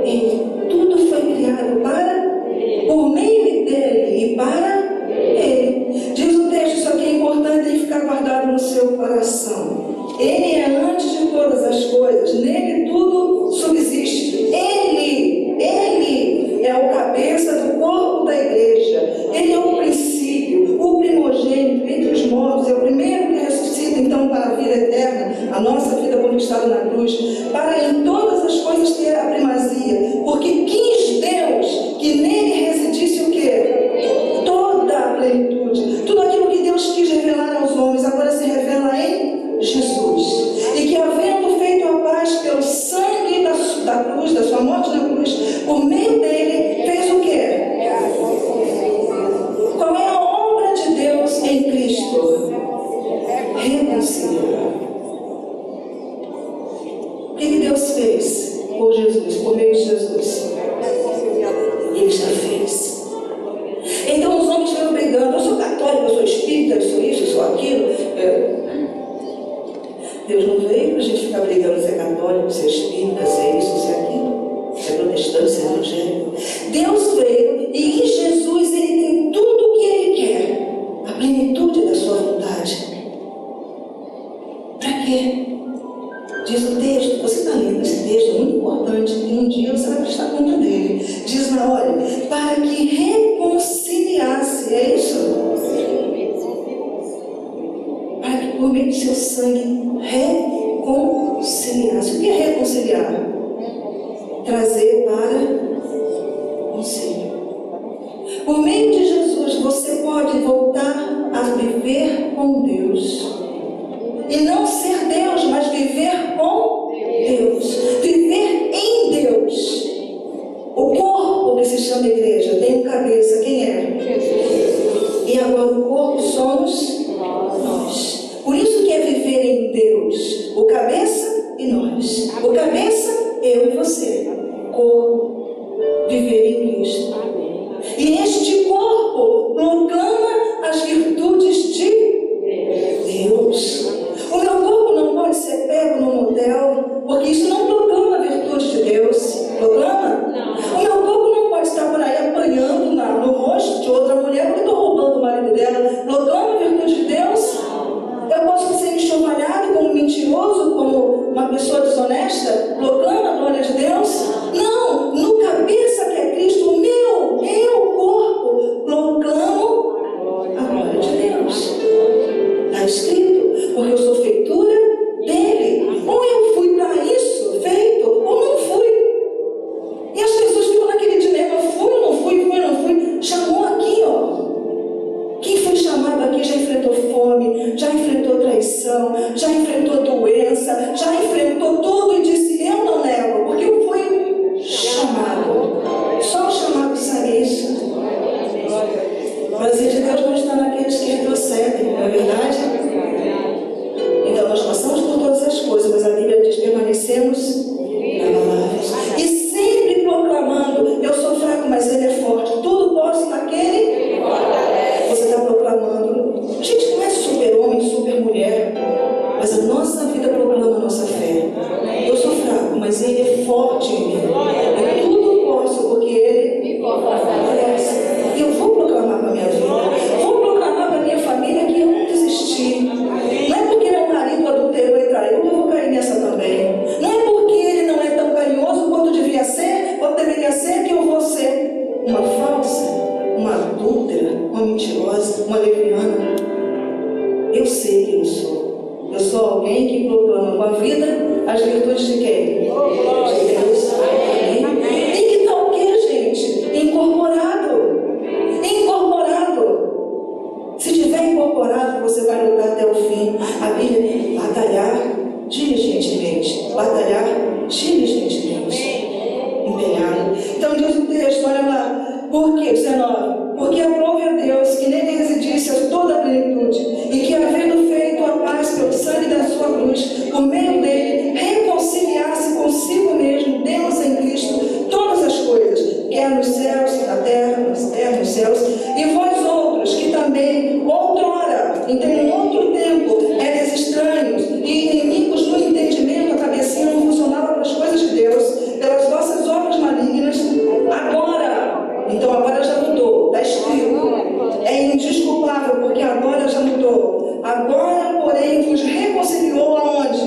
ele. Tudo foi criado para, por meio dele e para ele. Diz o texto, isso aqui é importante e ficar guardado no seu coração. Ele é antes de todas as coisas, nele tudo subsiste. Ele é o cabeça do corpo da igreja. Ele é o princípio, o primogênito entre os mortos, é o primeiro que ressuscita então para a vida eterna, a nossa vida conquistada na cruz, para em todas as coisas ter a primazia, porque quis Deus que nele residisse o quê? Toda a plenitude. Tudo aquilo que Deus quis revelar aos homens, agora se revela em Jesus. E que havendo feito a paz pelo sangue da cruz, da sua morte na cruz, por meio dele, fez o quê? Qual é a obra de Deus em Cristo? Reconciliar. O que Deus fez por Jesus, por meio de Jesus? Ele já fez. Evangelho. Deus veio e em Jesus Ele tem tudo o que Ele quer, a plenitude da sua vontade. Para quê? Diz o texto, você está lendo esse texto, é muito importante, e um dia você vai prestar conta dele. Diz lá, olha, para que reconciliasse, é isso? Para que por meio do seu sangue reconciliasse. O que é reconciliar? Trazer para conselho. Por meio de Jesus, você pode voltar a viver com Deus. E não ser Deus, mas viver com Deus. Viver em Deus. O corpo que se chama igreja tem uma cabeça. Quem é? E agora o corpo somos nós. Por isso que é viver em Deus. O cabeça e nós. O cabeça, eu e você. Corpo, viver em Cristo. E este corpo proclama as virtudes de Deus. O meu corpo não pode ser pego no motel, porque isso não proclama a virtude de Deus. Proclama? Não. O meu corpo não pode estar por aí apanhando no rosto de outra mulher, porque estou roubando o marido dela. Proclama a virtude de Deus? Eu posso ser enxovalhado como mentiroso, como uma pessoa desonesta? Proclama a glória de Deus? Não. No cabeça que é Cristo, o meu corpo, proclamo a glória de Deus. Está escrito. Porque eu sou feitura dele. Ou eu fui para isso feito, ou não fui. E as pessoas ficam naquele dilema: fui ou não fui, fui ou não fui. Chamou aqui, ó. Quem foi chamado aqui já enfrentou fome, já enfrentou traição, já enfrentou doença, já enfrentou tudo e disse: eu não nego, porque eu fui chamado. Só o chamado sabe isso. O prazer de Deus não está naqueles que retrocedem, não é verdade? Então nós passamos por todas as coisas, mas a Bíblia diz: permanecemos inabaláveis. E sempre proclamando: eu sou fraco, mas Ele é forte. Tudo posso naquele. Você está proclamando. A gente não é super-homem, super-mulher, mas a nossa vida proclama a nossa fé. Eu sou fraco, mas Ele é forte em mim. Eu tudo posso, porque Ele me fortalece. E eu vou proclamar para a minha vida. Vou proclamar para a minha família que eu não desisti. Não é porque meu marido adulterou e traiu que eu vou cair nessa também. Não é porque ele não é tão carinhoso quanto devia ser, ou deveria ser, que eu vou ser uma falsa, uma adúltera, uma mentirosa, uma leviana. Eu sei quem eu sou. Eu sou alguém que proclama com a vida as virtudes de quem? De Deus. Amém? Tem que estar o quê, gente? Incorporado. Se tiver incorporado, você vai lutar até o fim. A Bíblia diz: batalhar diligentemente. Empenhado. Então diz o texto, olha lá. Por quê? 19. Porque aprove a Deus que nele residisse toda a plenitude, e que, havendo feito a paz pelo sangue da sua cruz, por meio dele, reconciliasse consigo mesmo, Deus em Cristo, todas as coisas, quer nos céus, na terra, nos céus, e vós outros, que também, outrora, em outro tempo, eres estranhos e inimigos no entendimento, a cabecinha não funcionava para as coisas de Deus, pelas vossas obras malignas, agora, então agora já mudou, está escrito, é indesculpável, porque agora já mudou. Agora, porém, vos reconciliou aonde?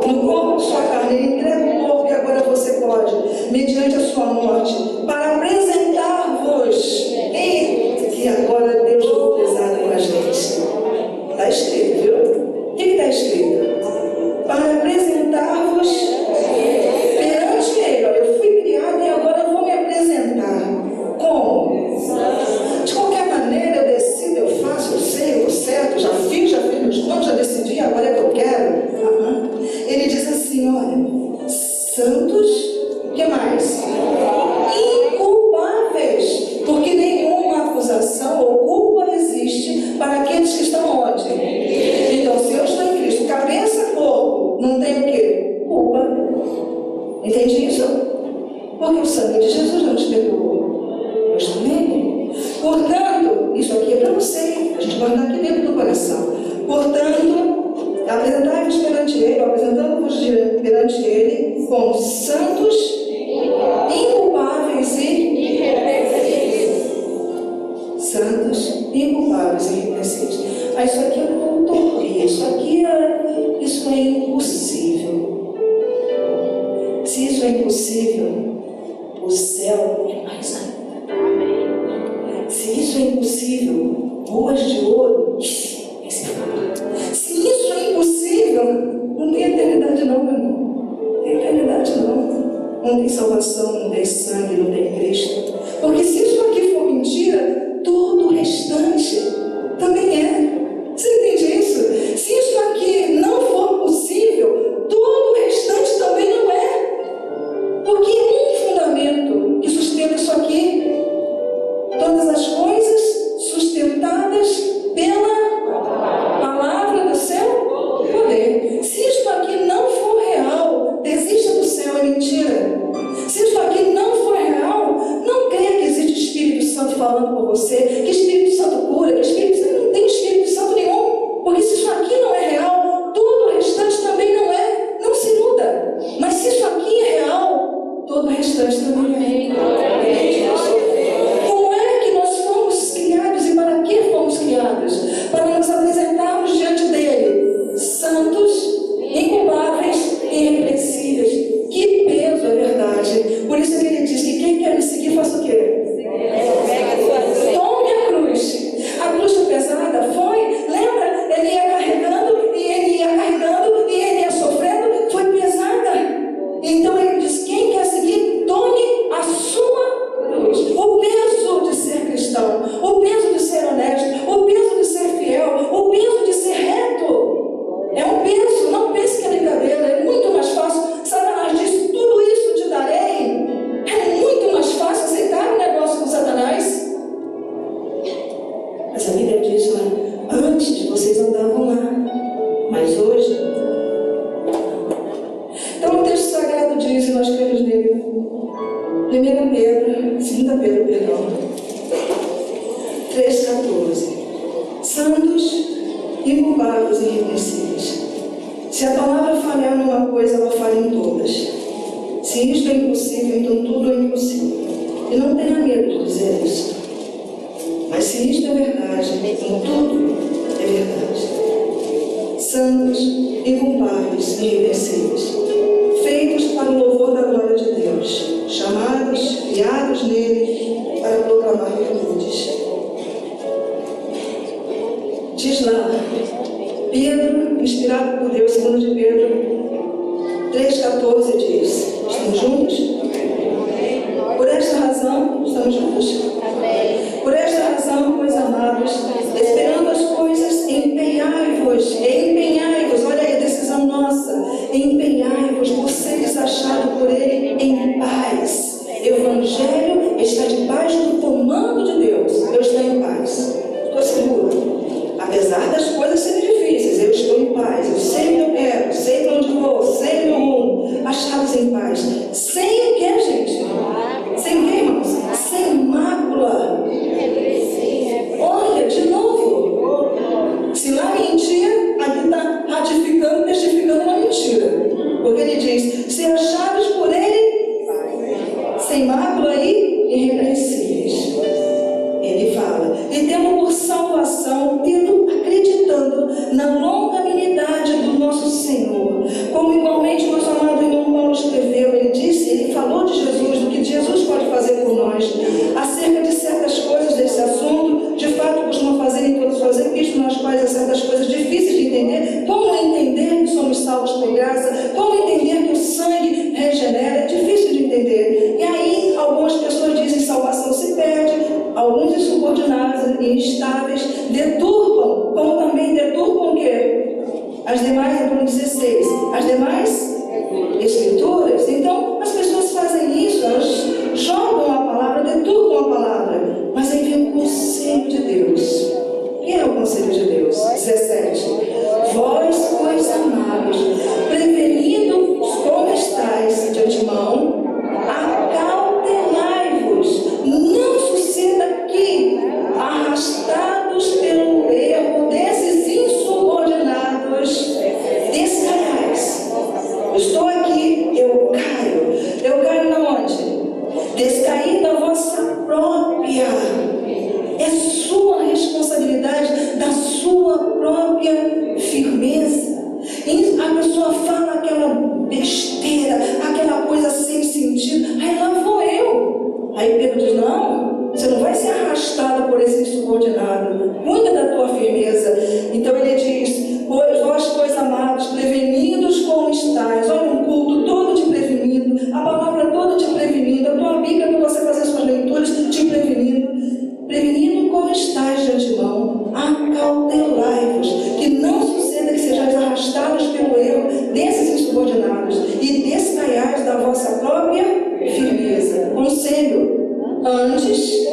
No corpo de sua carne. Ele entrega o corpo, e agora você pode, mediante a sua morte, para apresentar-vos. E agora Deus ficou pesado com a gente. Está escrito, viu? O que está escrito? Para apresentar-vos perante Ele. Olha, eu fui criado e agora eu vou me apresentar. Como? De qualquer maneira, eu decido, eu faço, eu sei, eu certo, já fiz meus planos, já decidi, agora é que eu quero. Ele diz assim, olha, santos, o que mais? Inculpáveis, porque nenhuma acusação ou culpa existe para aqueles que estão onde? Então, se eu estou em Cristo, cabeça, corpo, não tem o quê? Culpa. Entende isso? Porque o sangue de Jesus não te perdoou. Eu estou nele. Portanto, isso aqui é para você, a gente guardar aqui dentro do coração. Portanto, apresentai-vos perante Ele, apresentando-vos perante Ele, como santos, inculpáveis céu é mais ainda. Se isso é impossível, ruas de ouro, nem se fala. Se isso é impossível, não tem eternidade não, meu irmão. Não tem eternidade não. Não tem salvação, não tem sangue, não tem Cristo. Porque se isso aqui for mentira, todo o restante também é. Você entende isso? Se isso aqui não for possível, todo o restante também não é. Porque um fundamento que sustenta isso aqui, todas as coisas sustentadas pela palavra do seu poder. Se isso aqui não for real, desista do céu, é mentira. Se isso aqui não for real, não creia que existe Espírito Santo falando por você, que Espírito Santo cura, que Espírito Santo não tem Espírito Santo nenhum. Porque se isso aqui não é real, todo o restante também não é. Não se iluda. Mas se isso aqui é real, todo o restante também é. Como é que nós fomos criados e para que fomos criados? Para nos apresentarmos diante dele, santos, inculpáveis e irrepreensíveis. Que peso, é verdade. Por isso que ele diz que quem quer me seguir, faça o quê? Tome a cruz. A cruz foi pesada? Foi. Lembra? Ele ia carregando, e ele ia carregando, e ele ia sofrendo. Foi pesada. Então ele diz, quem quer seguir, tome a sua cruz. O peso de ser cristão, o peso de ser honesto, o peso de ser fiel, o peso de ser reto. É um peso, não pense que é brincadeira, é muito mais fácil. Satanás diz, tudo isso te darei. É muito mais fácil aceitar um negócio com Satanás. Mas a Bíblia diz lá, antes vocês andavam lá, mas hoje. Então o texto sagrado diz, e nós cremos nele, 2 Pedro, perdão, 3,14. Santos, inculpáveis e irrepreensíveis. Se a palavra falhar numa coisa, ela falha em todas. Se isto é impossível, então tudo é impossível. E não tenha medo de dizer isso. Mas se isto é verdade, então tudo é verdade. Santos, inculpáveis e irrepreensíveis, feitos para o louvor da glória de Deus, chamados, criados nele, para proclamar virtudes. Diz lá, Pedro, inspirado por Deus, 2 de Pedro 3,14 diz, estamos juntos? Por esta razão, estamos juntos? Por esta razão, meus amados, esperando as coisas, empenhai-vos, olha aí a decisão nossa, empenhai-vos por seres achados por ele em paz. O Evangelho está debaixo do comando de Deus. Eu estou em paz, estou seguro. Apesar das coisas serem difíceis, eu estou em paz. Eu sei o que eu quero, sei para onde vou, sei o meu rumo. Achados em paz. Sem o que, gente? Sem o que, irmãos? Sem mácula. Olha, de novo. Se lá mentia, aqui está ratificando, testificando uma mentira. Porque ele diz, se achados por ele, sem mácula e irrepreensíveis. Ele fala, e temos por salvação, acreditando na longanimidade do nosso Senhor. Como igualmente nosso amado irmão Paulo escreveu, ele falou de Jesus, do que Jesus pode fazer por nós. Acerca de certas coisas desse assunto, de fato costuma fazer em todos fazer, visto nas quais há certas coisas difíceis de entender. Como entender que somos salvos por graça? Como entender que o sangue regenera? É difícil de entender. E aí, algumas pessoas dizem que salvação se perde, alguns insubordinados e instáveis deturpam, como também deturpam o quê? As demais, capítulo 16, as demais escrituras. Então, as pessoas fazem isso, elas jogam a palavra, deturpam a palavra, mas aí vem o conselho de Deus. Quem é o conselho de Deus? 17. Vós, pois, amados, prevenidos como estáis de antemão, acautelai-vos, não suceda que, arrastados pelo erro desses insubordinados, descaiais. Estou aqui, eu caio. Eu caio na onde? Descair da vossa própria. É sua responsabilidade, da sua própria firmeza. E a pessoa fala aquela besteira, aquela coisa sem sentido. Aí lá vou eu. Aí Aí Pedro diz, não, você não vai ser arrastado por esse insubordinado. Cuida da tua firmeza. Então ele diz, vós, amados, prevenidos como estáis. Olha, um culto todo te prevenindo, a palavra toda te prevenindo, a tua Bíblia para você fazer suas leituras te prevenindo. Prevenindo como estáis de antemão, acautelai-vos, que não suceda que sejais arrastados pelo erro desses insubordinados e descaiais da vossa própria firmeza. Conselho, antes